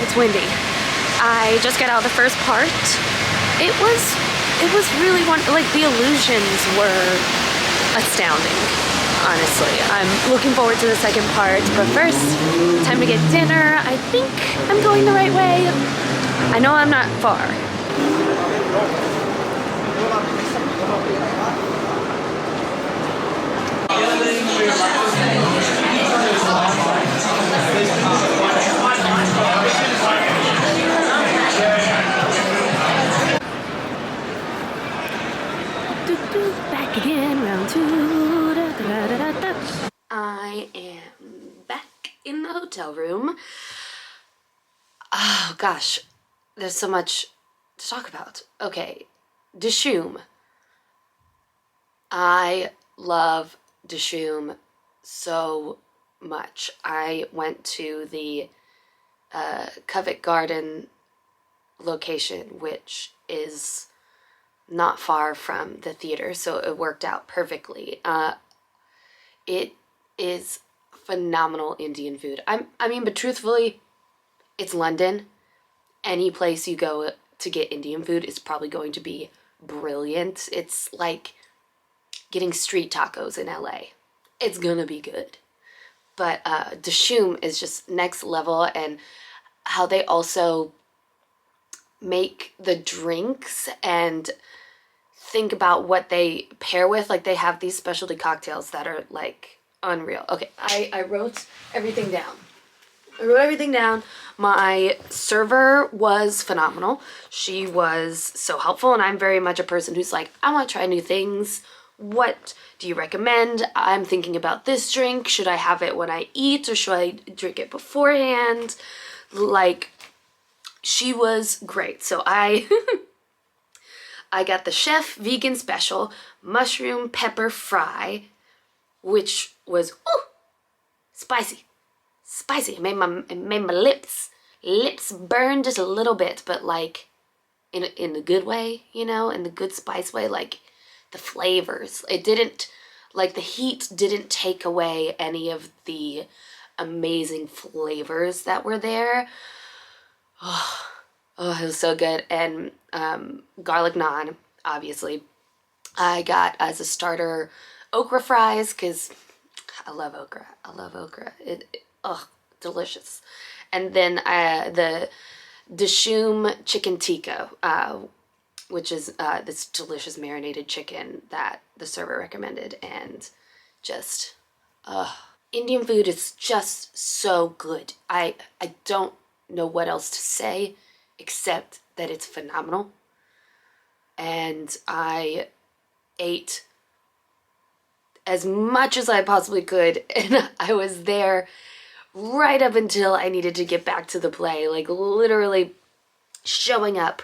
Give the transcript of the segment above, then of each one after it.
it's windy. I just got out of the first part. It was really like the illusions were astounding, honestly. I'm looking forward to the second part, but first, time to get dinner. I think I'm going the right way. I know I'm not far. Back again, round two. I am back in the hotel room. Oh gosh, there's so much to talk about. Okay, Dishoom. I love Dishoom so much. I went to the Covent Garden location, which is not far from the theater, so it worked out perfectly. It is phenomenal Indian food. I mean, but truthfully, it's London. Any place you go to get Indian food is probably going to be brilliant. It's like getting street tacos in LA. It's gonna be good. But Dishoom is just next level, and how they also make the drinks and think about what they pair with. Like, they have these specialty cocktails that are like unreal. Okay, I wrote everything down. My server was phenomenal. She was so helpful, and I'm very much a person who's like, I want to try new things. What do you recommend? I'm thinking about this drink. Should I have it when I eat, or should I drink it beforehand? Like, she was great. So I got the chef vegan special mushroom pepper fry, which was spicy. It made my lips burn just a little bit, but like in the good way, you know, in the good spice way. Like, the flavors, it didn't, like, the heat didn't take away any of the amazing flavors that were there. Oh, it was so good. And garlic naan, obviously. I got as a starter okra fries, because I love okra. Delicious. And then the Dishoom chicken tikka, which is this delicious marinated chicken that the server recommended. And just, Indian food is just so good. I don't know what else to say except that it's phenomenal. And I ate as much as I possibly could, and I was there right up until I needed to get back to the play, like literally showing up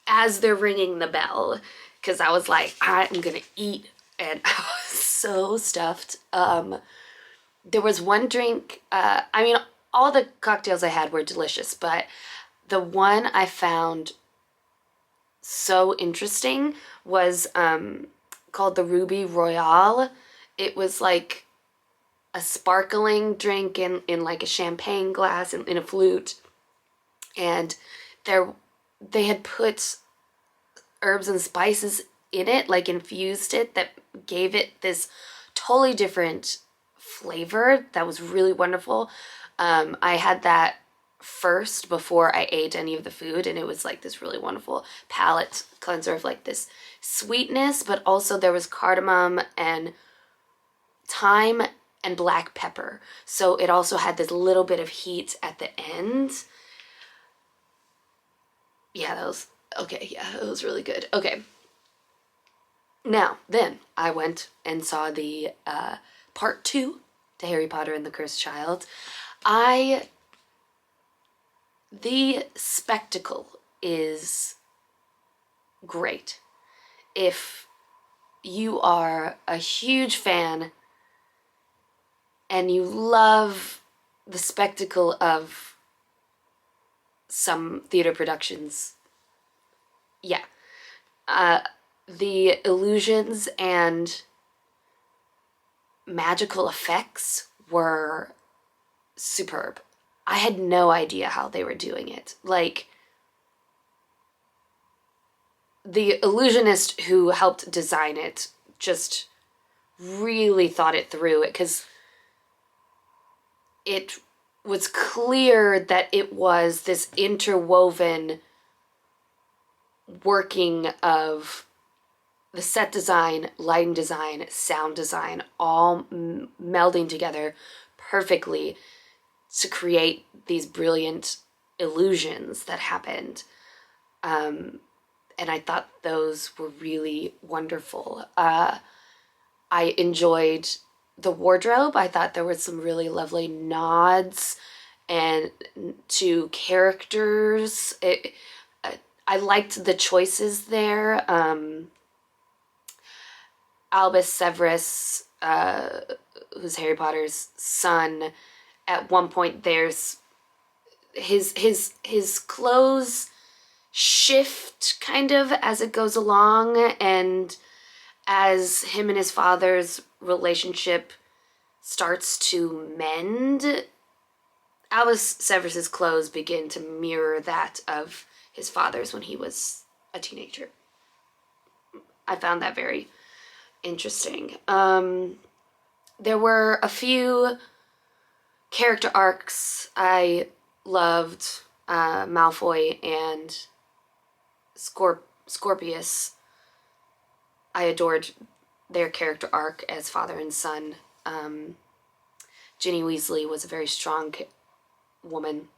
as they're ringing the bell, because I was like, I'm gonna eat, and I was so stuffed. There was one drink, I mean, all the cocktails I had were delicious, but the one I found so interesting was called the Ruby Royale. It was like a sparkling drink in like a champagne glass in a flute, and they had put herbs and spices in it, like infused it, that gave it this totally different flavor that was really wonderful. I had that first before I ate any of the food, and it was like this really wonderful palate cleanser of like this sweetness, but also there was cardamom and thyme and black pepper, so it also had this little bit of heat at the end. Yeah, that was okay. Yeah, it was really good. Okay, now then I went and saw the part 2 to Harry Potter and the Cursed Child. The spectacle is great. If you are a huge fan and you love the spectacle of some theater productions, yeah, the illusions and magical effects were superb. I had no idea how they were doing it. Like, the illusionist who helped design it just really thought it through, because it was clear that it was this interwoven working of the set design, lighting design, sound design, all melding together perfectly to create these brilliant illusions that happened. And I thought those were really wonderful. I enjoyed the wardrobe. I thought there was some really lovely nods and to characters. I liked the choices there. Albus Severus, who's Harry Potter's son, at one point there's his clothes shift kind of as it goes along, and as him and his father's relationship starts to mend, Albus Severus's clothes begin to mirror that of his father's when he was a teenager. I found that very interesting. There were a few character arcs I loved. Malfoy and Scorpius. I adored their character arc as father and son. Ginny Weasley was a very strong woman,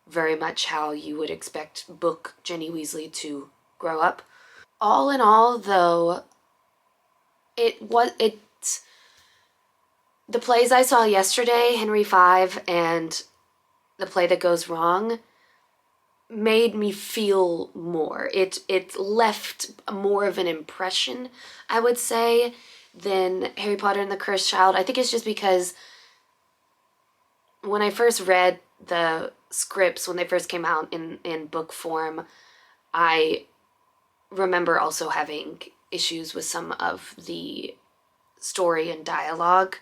very much how you would expect book Ginny Weasley to grow up. All in all, though, the plays I saw yesterday, Henry V and The Play That Goes Wrong, made me feel more. It left more of an impression, I would say, than Harry Potter and the Cursed Child. I think it's just because when I first read the scripts, when they first came out in book form, I remember also having issues with some of the story and dialogue.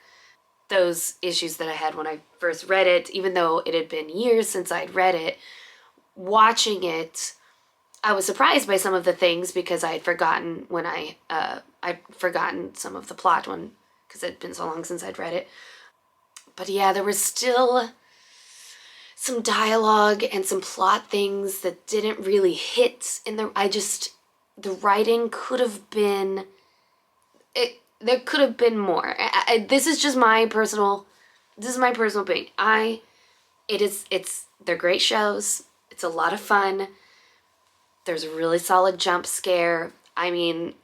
Those issues that I had when I first read it, even though it had been years since I'd read it, watching it, I was surprised by some of the things because I had forgotten I'd forgotten some of the plot because it had been so long since I'd read it. But yeah, there was still some dialogue and some plot things that didn't really hit the writing could have been there could have been more. This is just my personal opinion. They're great shows. It's a lot of fun. There's a really solid jump scare. I mean,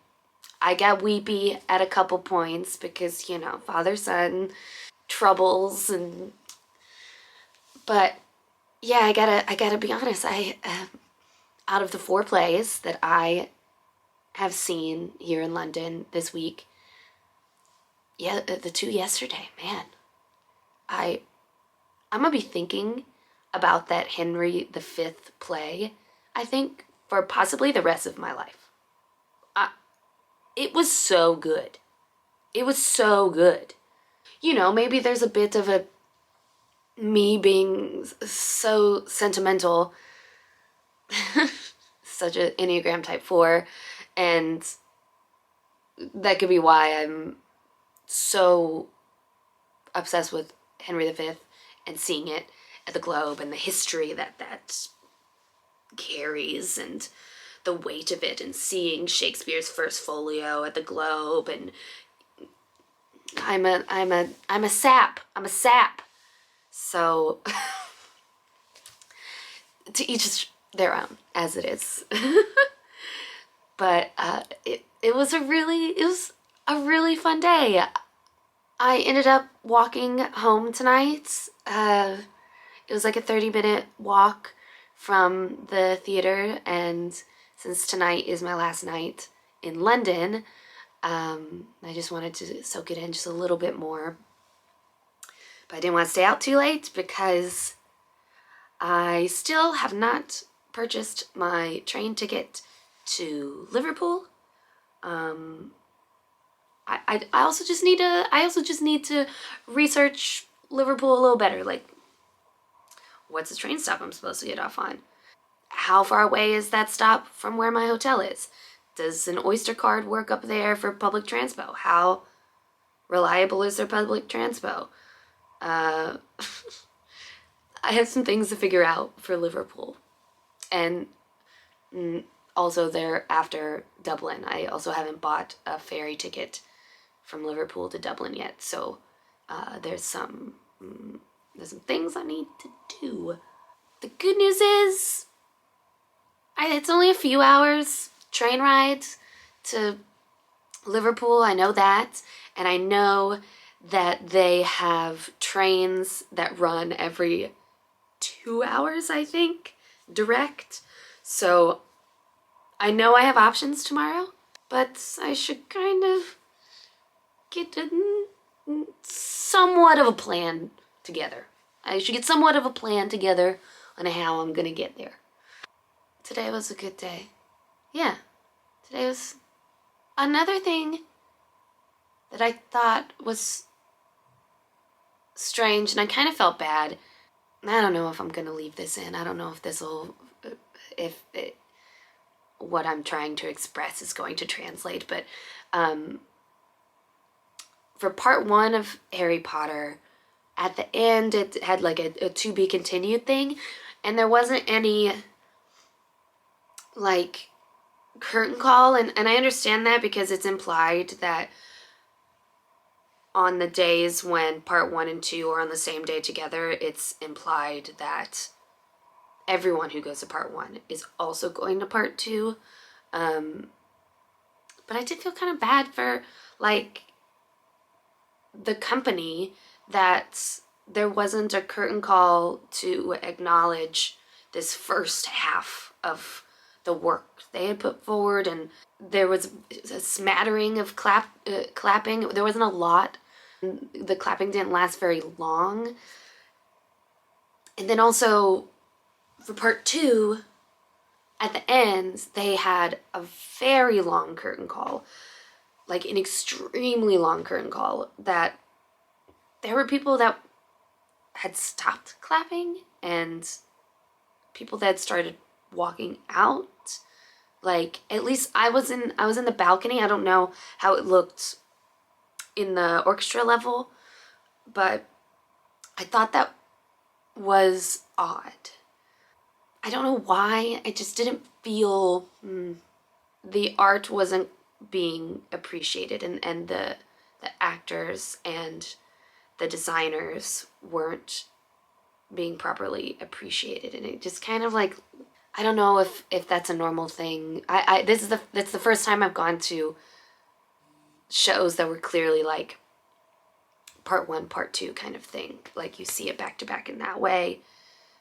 I got weepy at a couple points because, father-son troubles, but yeah, I gotta be honest. Out of the 4 plays that I have seen here in London this week, yeah, the 2 yesterday, man, I'm gonna be thinking about that Henry V play, I think, for possibly the rest of my life. It was so good. It was so good. Maybe there's a bit of me being so sentimental, such an Enneagram Type 4, and that could be why I'm so obsessed with Henry V and seeing it at the Globe and the history that carries and the weight of it, and seeing Shakespeare's first folio at the Globe, and I'm a sap. I'm a sap. So to each their own, as it is. But it was a really fun day. I ended up walking home tonight. It was like a 30-minute walk from the theater, and since tonight is my last night in London, I just wanted to soak it in just a little bit more. But I didn't want to stay out too late because I still have not purchased my train ticket to Liverpool. I also just need to research Liverpool a little better. Like, What's the train stop I'm supposed to get off on? How far away is that stop from where my hotel is? Does an Oyster card work up there for public transpo? How reliable is their public transpo? Uh, I have some things to figure out for Liverpool. And also there after Dublin. I also haven't bought a ferry ticket from Liverpool to Dublin yet. So there's some things I need to do. The good news is it's only a few hours train ride to Liverpool. I know that. And I know that they have trains that run every 2 hours, I think, direct. So I know I have options tomorrow, but I should kind of get somewhat of a plan together. I should get somewhat of a plan together on how I'm gonna get there. Today was a good day. Yeah, today was another thing that I thought was strange, and I kind of felt bad. I don't know if I'm gonna leave this in. I don't know if what I'm trying to express is going to translate, but for part 1 of Harry Potter, at the end it had like a to be continued thing, and there wasn't any like curtain call, and I understand that because it's implied that on the days when part 1 and 2 are on the same day together, it's implied that everyone who goes to part 1 is also going to part 2. But I did feel kind of bad for like the company that there wasn't a curtain call to acknowledge this first half of the work they had put forward, and there was a smattering of clapping. There wasn't a lot. The clapping didn't last very long. And then also for part 2, at the end, they had a very long curtain call, like an extremely long curtain call, that there were people that had stopped clapping and people that had started walking out. Like, at least I was in the balcony. I don't know how it looked in the orchestra level, but I thought that was odd. I don't know why. I just didn't feel the art wasn't being appreciated, and the actors and the designers weren't being properly appreciated, and it just kind of like, I don't know if that's a normal thing. That's the first time I've gone to shows that were clearly like part 1, part 2 kind of thing. Like you see it back to back in that way.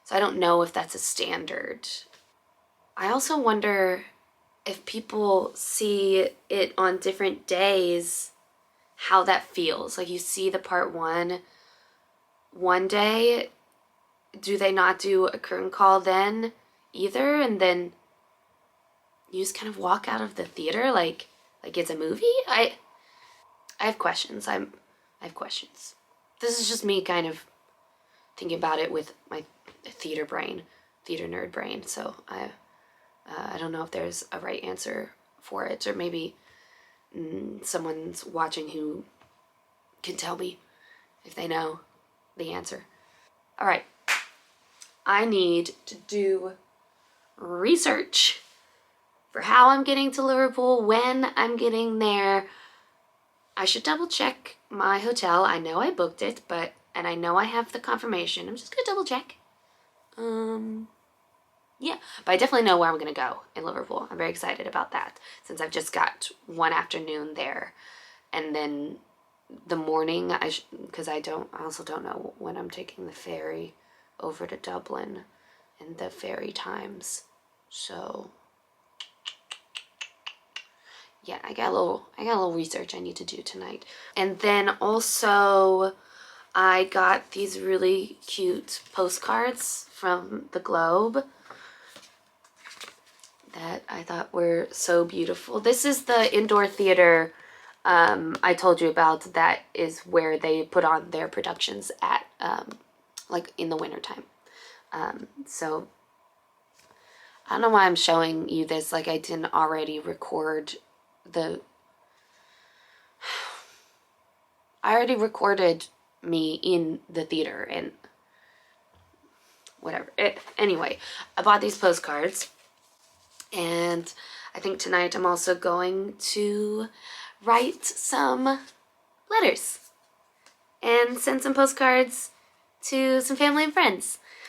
So I don't know if that's a standard. I also wonder if people see it on different days, how that feels. Like you see the part 1 one day, do they not do a curtain call then either? And then you just kind of walk out of the theater like it's a movie? I have questions. I have questions. This is just me kind of thinking about it with my theater nerd brain. So I don't know if there's a right answer for it, or maybe someone's watching who can tell me if they know the answer. All right. I need to do research for how I'm getting to Liverpool, when I'm getting there. I should double check my hotel. I know I booked it, and I know I have the confirmation. I'm just gonna double check. Yeah, but I definitely know where I'm gonna go in Liverpool. I'm very excited about that, since I've just got one afternoon there, and then the morning because I also don't know when I'm taking the ferry over to Dublin and the ferry times. So yeah, I got a little research I need to do tonight. And then also I got these really cute postcards from the Globe that I thought were so beautiful. This is the indoor theater I told you about. That is where they put on their productions at, like in the wintertime. So I don't know why I'm showing you this like I didn't already record the... I already recorded me in the theater and whatever. Anyway, I bought these postcards, and I think tonight I'm also going to write some letters and send some postcards to some family and friends.